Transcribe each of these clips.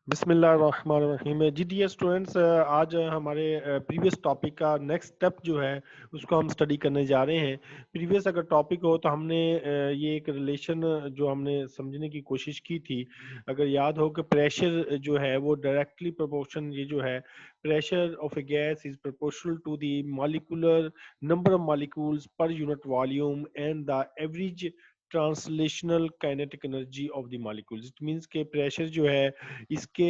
बिस्मिल्लाहिर्रहमानिर्रहीम। जी dear students, आज हमारे प्रीवियस टॉपिक का नेक्स्ट स्टेप जो है उसको हम स्टडी करने जा रहे हैं। प्रीवियस अगर टॉपिक हो तो हमने ये एक रिलेशन जो हमने समझने की कोशिश की थी, अगर याद हो कि प्रेशर जो है वो डायरेक्टली प्रोपोर्शन, ये जो है pressure of a gas is proportional to the molecular number of molecules per unit volume and the average translational kinetic energy of the molecules. It means के प्रेशर जो है इसके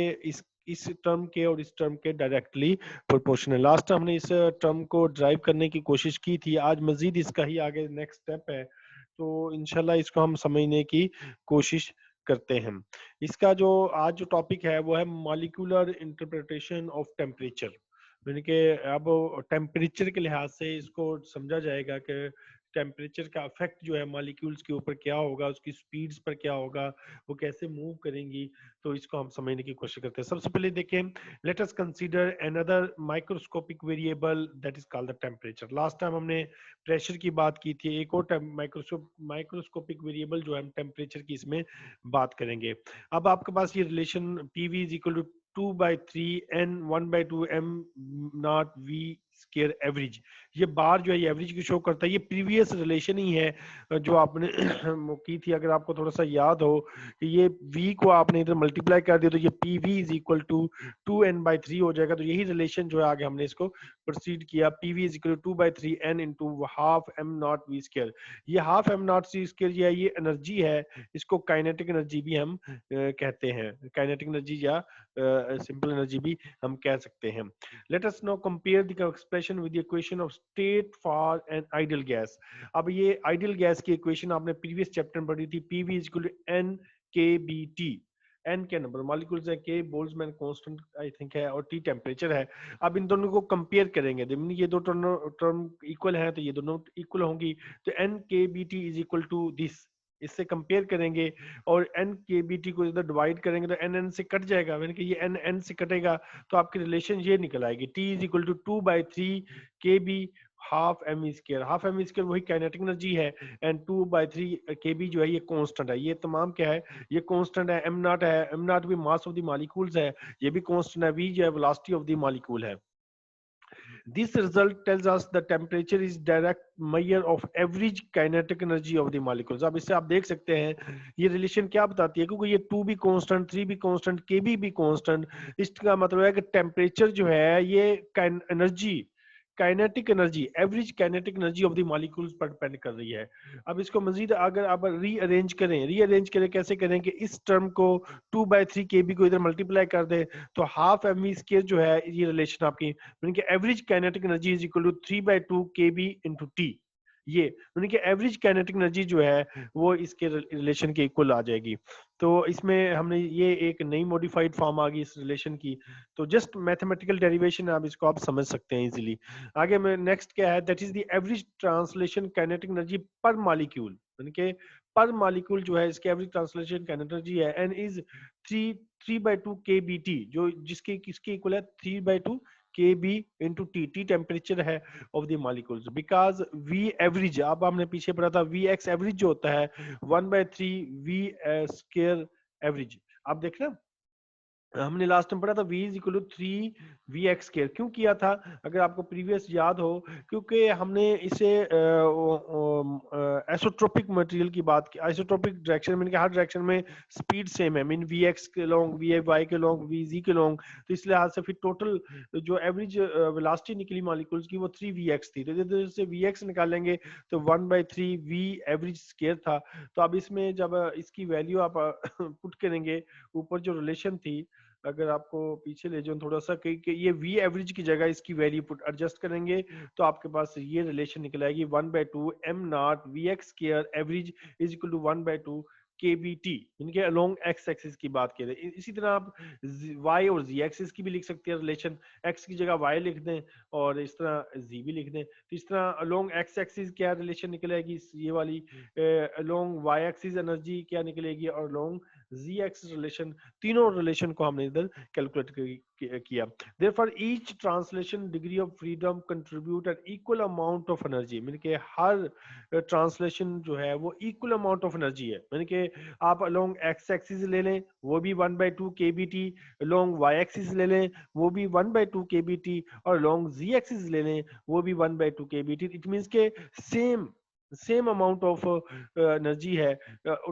इस टर्म के और इस टर्म के डायरेक्टली प्रोपोर्शनल। लास्ट टाइम हमने इस टर्म को ड्राइव करने की कोशिश की थी, आज मजीद इसका ही आगे नेक्स्ट स्टेप है, तो इंशाल्लाह इसको हम समझने की कोशिश करते हैं। इसका जो आज जो टॉपिक है वो है मॉलिक्यूलर इंटरप्रिटेशन ऑफ टेम्परेचर, यानी कि अब टेम्परेचर के लिहाज से इसको समझा जाएगा कि टेम्परेचर का इफेक्ट जो है मॉलिक्यूल्स के ऊपर क्या होगा, उसकी स्पीड्स पर क्या होगा, वो कैसे मूव करेंगी, तो इसको हम समझने की कोशिश करते हैं। सबसे पहले देखें, let us consider another microscopic variable that is called the temperature. Last time हमने प्रेशर की बात की थी, एक और माइक्रोस्कोपिक वेरिएबल जो है हम टेम्परेचर की इसमें बात करेंगे। अब आपके पास ये relation PV is equal to 2/3 n 1/2 m naught V square average, ये बार जो है ये एवरेज की शो करता है। ये प्रीवियस रिलेशन ही है जो आपने वो की थी। अगर आपको थोड़ा सा याद हो कि ये v को आपने इधर मल्टीप्लाई कर दिया तो ये P V is equal to 2n/3 हो जाएगा। तो यही रिलेशन जो है आगे हमने इसको प्रोसीड किया, P V is equal to 2/3 n into half M naught V square. ये half M naught C square जो है ये एनर्जी है, इसको काइनेटिक एनर्जी भी हम कहते हैं, काइनेटिक एनर्जी या सिंपल एनर्जी भी हम कह सकते हैं। Let us now compare the expression with the equation of state for an ideal gas. अब ये ideal gas की equation आपने previous chapter में पढ़ी थी, PV is equal to N KBT। N के नंबर मॉलिक्यूल्स है, K Boltzmann constant I think है, और T टेम्परेचर है। अब इन दोनों को कंपेयर करेंगे, ये दो टर्म इक्वल है तो ये दोनों इक्वल होंगी, तो N KBT is equal to this, इससे कंपेयर करेंगे और एन के बी टी को इधर डिवाइड करेंगे तो एन एन से कट जाएगा, यानी कि ये एन एन से कटेगा तो आपकी रिलेशन ये निकल आएगी, T is equal to 2/3 K B half M square. Half M square वही काइनेटिक एनर्जी है, एंड 2/3 के बी जो है ये कांस्टेंट है। ये तमाम क्या है, ये कांस्टेंट है, एम नॉट है, एम नॉट भी मास ऑफ द मॉलिक्यूल्स है, ये भी कांस्टेंट है, वी जो है वेलोसिटी ऑफ द मॉलिक्यूल है। This result tells us the temperature is direct measure of average kinetic energy of the molecules। अब इससे आप देख सकते हैं ये रिलेशन क्या बताती है, क्योंकि ये 2 भी कांस्टेंट, 3 भी कांस्टेंट, Kb भी कांस्टेंट, इसका मतलब है कि टेम्परेचर जो है ये energy, kinetic energy, average kinetic energy of the molecules पर डिपेंड कर रही है। अब इसको मजीद अगर आप रीअरेंज करें कैसे करें कि इस टर्म को 2/3 Kb को इधर मल्टीप्लाई कर दें तो हाफ एम वी स्केयर जो है ये रिलेशन आपकी, यानी कि average kinetic energy is equal to 3/2 Kb into T. ये यानी कि एवरेज काइनेटिक एनर्जी जो है वो इसके रिलेशन के इक्वल आ जाएगी। तो इसमें हमने ये एक नई मॉडिफाइड फॉर्म आ गई इस रिलेशन की, तो जस्ट मैथमेटिकल डेरिवेशन आप इसको आप समझ सकते हैं इजीली। आगे में नेक्स्ट क्या है, that is the average translation kinetic energy per molecule, यानी कि पर मॉलिक्यूल जो है इसकी एवरेज ट्रांसलेशन काइनेटिक एनर्जी है, एंड इज 3/2 KBT, जो जिसके किसके इक्वल है 3/2 Kb into T, T temperature है of the molecules, because we average, अब हमने पीछे पढ़ा था वी एक्स एवरेज जो होता है 1/3 वी स्केयर एवरेज। आप देखना हमने लास्ट में पढ़ा था v is equal to 3 vx square, क्यों किया था अगर आपको प्रीवियस याद हो, क्योंकि हमने इसे आइसोट्रोपिक मटेरियल की बात की, आइसोट्रोपिक डायरेक्शन में हर डायरेक्शन में स्पीड सेम है, मीन vx के लॉन्ग, vy के लॉन्ग, vz के लॉन्ग, तो इस लिहाज से फिर टोटल जो एवरेज वेलोसिटी निकली मॉलिक्यूल्स की वो 3vx थी, तो इधर से vx निकालेंगे तो 1/3 v एवरेज स्केयर था। तो अब इसमें जब इसकी वैल्यू आप पुट करेंगे, ऊपर जो रिलेशन थी अगर आपको पीछे ले जाऊं थोड़ा सा कि ये वी एवरेज की जगह इसकी वैल्यू पुट एडजस्ट करेंगे तो आपके पास ये रिलेशन निकल आएगी 1/2 m naught V X square average is equal to 1/2 KBT, इनके अलोंग एक्स एक्सिस की बात करें। इसी तरह आप y और z एक्सिस की भी लिख सकते हैं रिलेशन, x की जगह y लिख दें और इस तरह z भी लिख दें, तो इस तरह अलोंग एक्स एक्सिस क्या रिलेशन निकलेगी, ये वाली अलोंग y एक्सिस एनर्जी क्या निकलेगी और अलोंग जी एक्सिस रिलेशन, तीनों रिलेशन को हमने इधर कैलकुलेट किया। Therefore each translation degree of freedom contribute an equal amount of energy, यानी कि हर ट्रांसलेशन जो है वो इक्वल अमाउंट ऑफ एनर्जी है। यानी कि आप अलोंग एक्स एक्सिस ले लें वो भी 1/2 kBt, अलोंग वाई एक्सिस ले लें वो भी 1/2 kBt, और अलोंग जी एक्सिस ले लें वो भी 1/2 kBt। इट मींस के सेम amount of energy है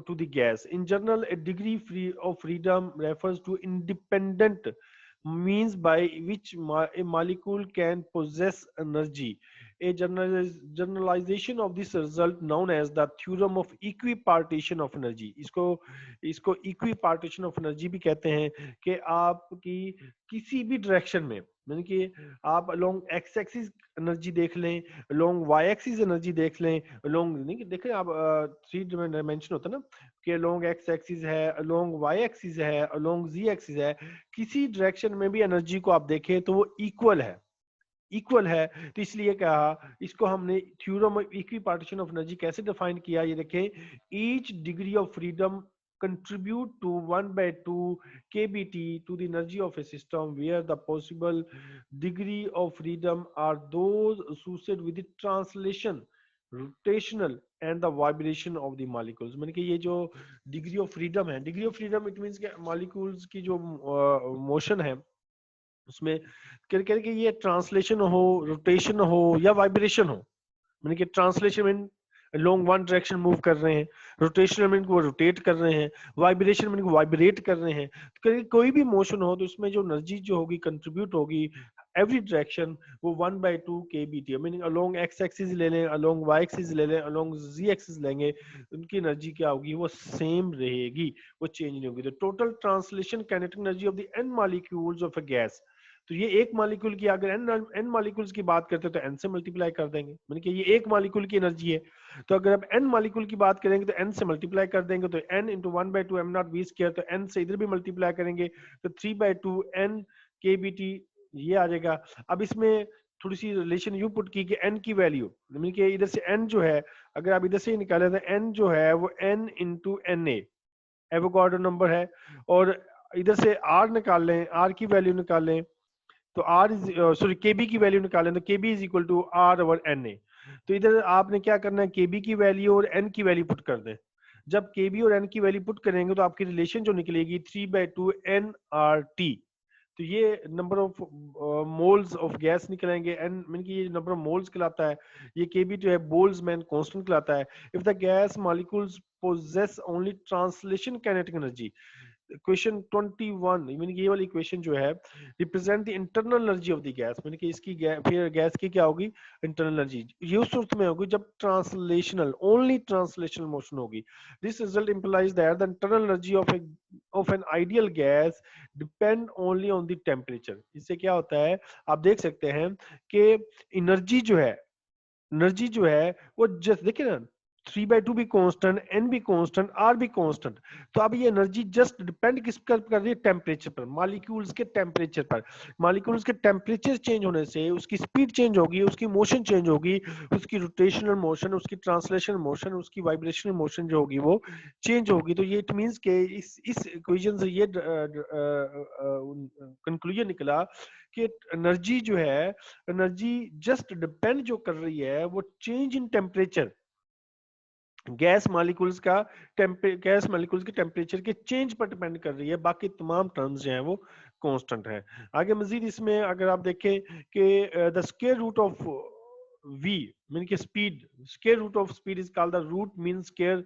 to the gas. In general, a degree of freedom refers to independent means by which a molecule can possess energy. A generalization of this result known as the theorem of equipartition of energy. इसको equipartition of energy भी कहते हैं कि आपकी किसी भी direction में, यानी कि आप अलोंग एक्स एक्सिस एनर्जी देख लें, अलोंग वाई एक्सिस एनर्जी देख लें, अलोंग नहीं देखें आप, 3 डायमेंशन होता है ना कि अलोंग एक्स एक्सिस है, अलोंग वाई एक्सिस है, अलोंग जी एक्सिस है, किसी डायरेक्शन में भी एनर्जी को आप देखें तो वो इक्वल है। तो इसलिए कहा इसको हमने theorem of equipartition of energy कैसे डिफाइन किया, ये देखें, each degree of freedom contribute to 1/2 kBt to the energy of a system where the possible degree of freedom are those associated with the translation, rotational and the vibration of the molecules। मैंने कि ये जो degree of freedom है, degree of freedom it means कि molecules की जो motion है उसमें कह कि ये ट्रांसलेशन हो, रोटेशन हो या वाइब्रेशन हो। मैंने कि translation mean long one direction move कर रहे हैं, रोटेशनल मीन वो रोटेट कर रहे हैं, वाइब्रेशन मीन वाइब्रेट कर रहे हैं। तो कोई भी मोशन हो तो उसमें जो एनर्जी जो होगी कंट्रीब्यूट होगी एवरी डायरेक्शन वो 1/2 kBt, meaning along X axis ले लें, अलोंग वाई एक्सिस ले लें, अलोंग जी एक्सिस लेंगे, उनकी एनर्जी क्या होगी, वो सेम रहेगी, वो चेंज नहीं होगी। The total translation kinetic energy of the n molecules of a gas, तो ये एक मॉलिक्यूल की अगर n मॉलिक्यूल्स की बात करते हैं तो n से मल्टीप्लाई कर देंगे, मैंने कि ये एक मॉलिक्यूल की एनर्जी है। तो अगर आप n मॉलिक्यूल की बात करेंगे तो n से मल्टीप्लाई कर देंगे, तो n इंटू 1/2 m0v², तो n से इधर भी मल्टीप्लाई करेंगे तो 3/2 n kBt ये आ जाएगा। अब इसमें थोड़ी सी रिलेशन यू पुट की कि n की वैल्यू, मीन कि इधर से n जो है अगर आप इधर से निकालें तो n जो है वो n into Na Avogadro number है, और इधर से r निकाल लें, r की वैल्यू निकाल लें तो r इज सॉरी kb की वैल्यू निकालें तो kb is equal to r over na। तो इधर आपने क्या करना है, kb की वैल्यू और n की वैल्यू पुट कर दें। जब kb और n की वैल्यू पुट करेंगे तो आपकी रिलेशन जो निकलेगी 3/2 nRT। तो ये number of moles of gas निकलेंगे, एन मीन की ये नंबर ऑफ मोल्स कहलाता है, ये kb जो है बोल्ट्जमैन कांस्टेंट कहलाता है। If the gas molecules possess only translation kinetic energy, question 21 mean ये वाली क्वेश्चन जो है represent the internal energy of the gas, mean कि इसकी फिर गैस की क्या होगी, इंटरनल एनर्जी। ये उस सूरत में होगी जब ट्रांसलेशनल ओनली ट्रांसलेशनल मोशन होगी। This result implies that the internal energy of an ideal gas depend only on the temperature. इससे क्या होता है, आप देख सकते हैं कि एनर्जी जो है वो जस्ट देखिए ना, 3/2 भी कांस्टेंट, n भी कांस्टेंट, r भी कांस्टेंट। तो अब ये एनर्जी जस्ट डिपेंड किस पर कर रही है, टेम्परेचर पर, मॉलिक्यूल्स के टेम्परेचर पर। मॉलिक्यूल्स के टेम्परेचर चेंज होने से उसकी स्पीड चेंज होगी, उसकी मोशन चेंज होगी, उसकी रोटेशनल मोशन, उसकी ट्रांसलेशनल मोशन, उसकी वाइब्रेशनल मोशन जो होगी वो चेंज होगी। तो ये इट मींस के इस इक्वेशन से ये कंक्लूजन निकला कि एनर्जी जो है, एनर्जी जस्ट डिपेंड जो कर रही है वो change in temperature, gas molecules के टेम्परेचर के चेंज पर डिपेंड कर रही है, बाकी तमाम टर्म्स जो हैं वो कांस्टेंट है। आगे मजीद इसमें अगर आप देखें कि the square root of v mean की speed, square root of speed is called the root mean square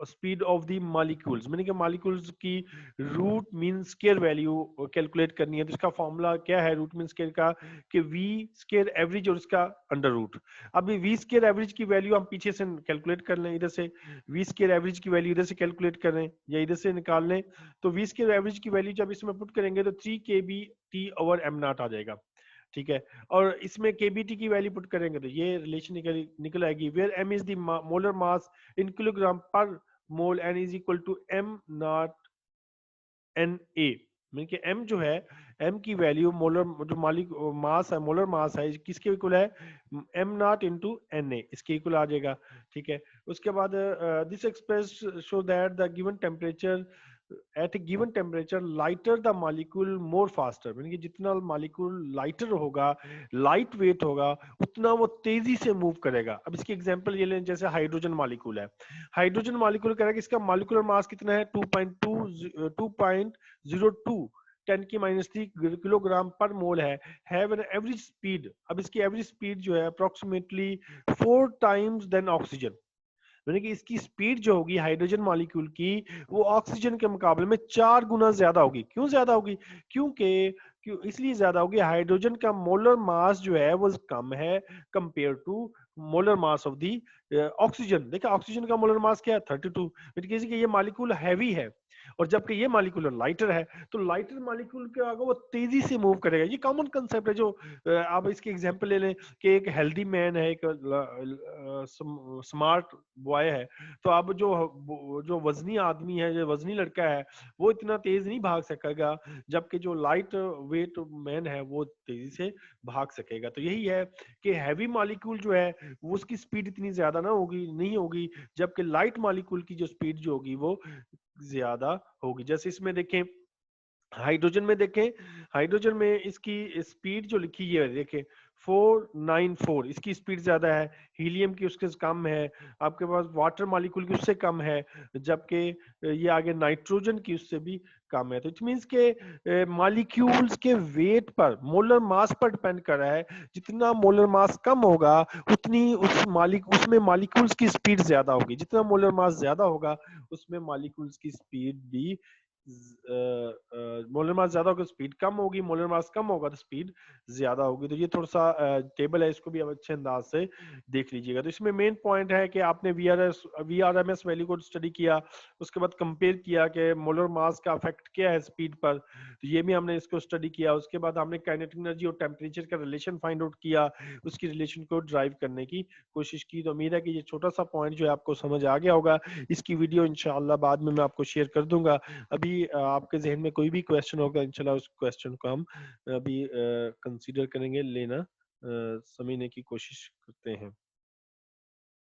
speed of the molecules, mean के मॉलिक्यूल्स की root mean square value calculate करनी है। तो इसका फॉर्मूला क्या है रूट मीन स्क्वायर का, कि v स्क्वायर एवरेज और इसका अंडर रूट। अब ये वी स्केयर एवरेज की वैल्यू हम पीछे से कैलकुलेट कर लें, इधर से वी स्केयर एवरेज की वैल्यू इधर से कैलकुलेट कर लें या इधर से निकाल लें। तो वी स्केयर एवरेज की वैल्यू जब इसमें पुट करेंगे तो 3 kBt ओवर m0 आ जाएगा, ठीक है। और इसमें kBt की वैल्यू पुट करेंगे तो ये रिलेशन निकल आएगी, where m is the molar mass in kilogram per mole, n is equal to m0 Na। Mean कि m जो है, m की वैल्यू मोलर जो मास है, मोलर मास है, किसके इक्वल है, m नॉट इंटू na, इसके इक्वल आ जाएगा। ठीक है, उसके बाद this express show that the given temperature at A given temperature lighter the molecule more faster, mean कि जितना मॉलिक्यूल लाइटर होगा, लाइट वेट होगा, उतना वो तेजी से मूव करेगा। अब इसकी एग्जांपल ये लें, जैसे हाइड्रोजन मॉलिक्यूल है, हाइड्रोजन मॉलिक्यूल कह रहा है कि इसका मॉलिक्यूलर मास कितना है, 2.02 10 की-3 kilogram per mole have an average speed. अब इसकी एवरेज स्पीड जो है अप्रोक्सीमेटली 4 टाइम्स देन ऑक्सीजन, यानी कि इसकी स्पीड जो होगी हाइड्रोजन मॉलिक्यूल की, वो ऑक्सीजन के मुकाबले में 4 गुना ज्यादा होगी। क्यों ज्यादा होगी, क्यों इसलिए ज्यादा होगी, हाइड्रोजन का मोलर मास जो है वो कम है compare to molar mass of the oxygen. देखा ऑक्सीजन का मोलर मास क्या है, 32, किसी के ये मॉलिक्यूल हैवी है, और जबकि ये मॉलिक्यूल लाइटर है, तो लाइटर मॉलिक्यूल के आगे वो तेजी से मूव करेगा। ये कॉमन कंसेप्ट है। जो आप इसकी एग्जांपल ले लें कि एक हेल्दी मैन है, एक स्मार्ट बॉय है, तो अब जो वजनी आदमी है, जो वजनी लड़का है, वो इतना तेज नहीं भाग सकेगा, जबकि जो लाइट वेट मैन है वो तेजी से भाग सकेगा। तो यही है कि हैवी मॉलिक्यूल जो है वो उसकी स्पीड इतनी ज्यादा ना होगी, नहीं होगी, जबकि लाइट मॉलिक्यूल की जो स्पीड जो होगी वो ज्यादा होगी। जैसे इसमें देखें, हाइड्रोजन में देखें, हाइड्रोजन में इसकी स्पीड जो लिखी है देखें 494, इसकी स्पीड ज्यादा है, हीलियम की उसके कम है, आपके पास वाटर मॉलिक्यूल की उससे कम है, जबकि ये आगे नाइट्रोजन की उससे भी कम है। तो इट मींस के मॉलिक्यूल्स के वेट पर, मोलर मास पर डिपेंड कर रहा है। जितना मोलर मास कम होगा, उतनी उसमें मॉलिक्यूल्स की स्पीड ज्यादा होगी। जितना मोलर मास ज्यादा होगा, उसमें मॉलिक्यूल्स की स्पीड भी मोलर मास ज्यादा होगा, स्पीड कम होगी, मोलर मास कम होगा तो स्पीड ज्यादा होगी। तो ये थोड़ा सा टेबल है, इसको भी आप अच्छे अंदाज से देख लीजिएगा। तो इसमें मेन पॉइंट है कि आपने वीआरएमएस वैल्यू को स्टडी किया, उसके बाद कंपेयर किया कि मोलर मास का इफेक्ट क्या है स्पीड पर, तो ये भी हमने इसको स्टडी किया। उसके बाद हमने काइनेटिक एनर्जी और टेम्परेचर का रिलेशन फाइंड आउट किया, उसकी रिलेशन को ड्राइव करने की कोशिश की। तो उम्मीद है कि ये छोटा सा पॉइंट जो है आपको समझ आ गया होगा। इसकी वीडियो इंशाल्लाह बाद में मैं आपको शेयर कर दूंगा। अभी आपके जहन में कोई भी क्वेश्चन होगा, इंशाल्लाह उस क्वेश्चन को हम अभी कंसीडर करेंगे, लेना समझने की कोशिश करते हैं।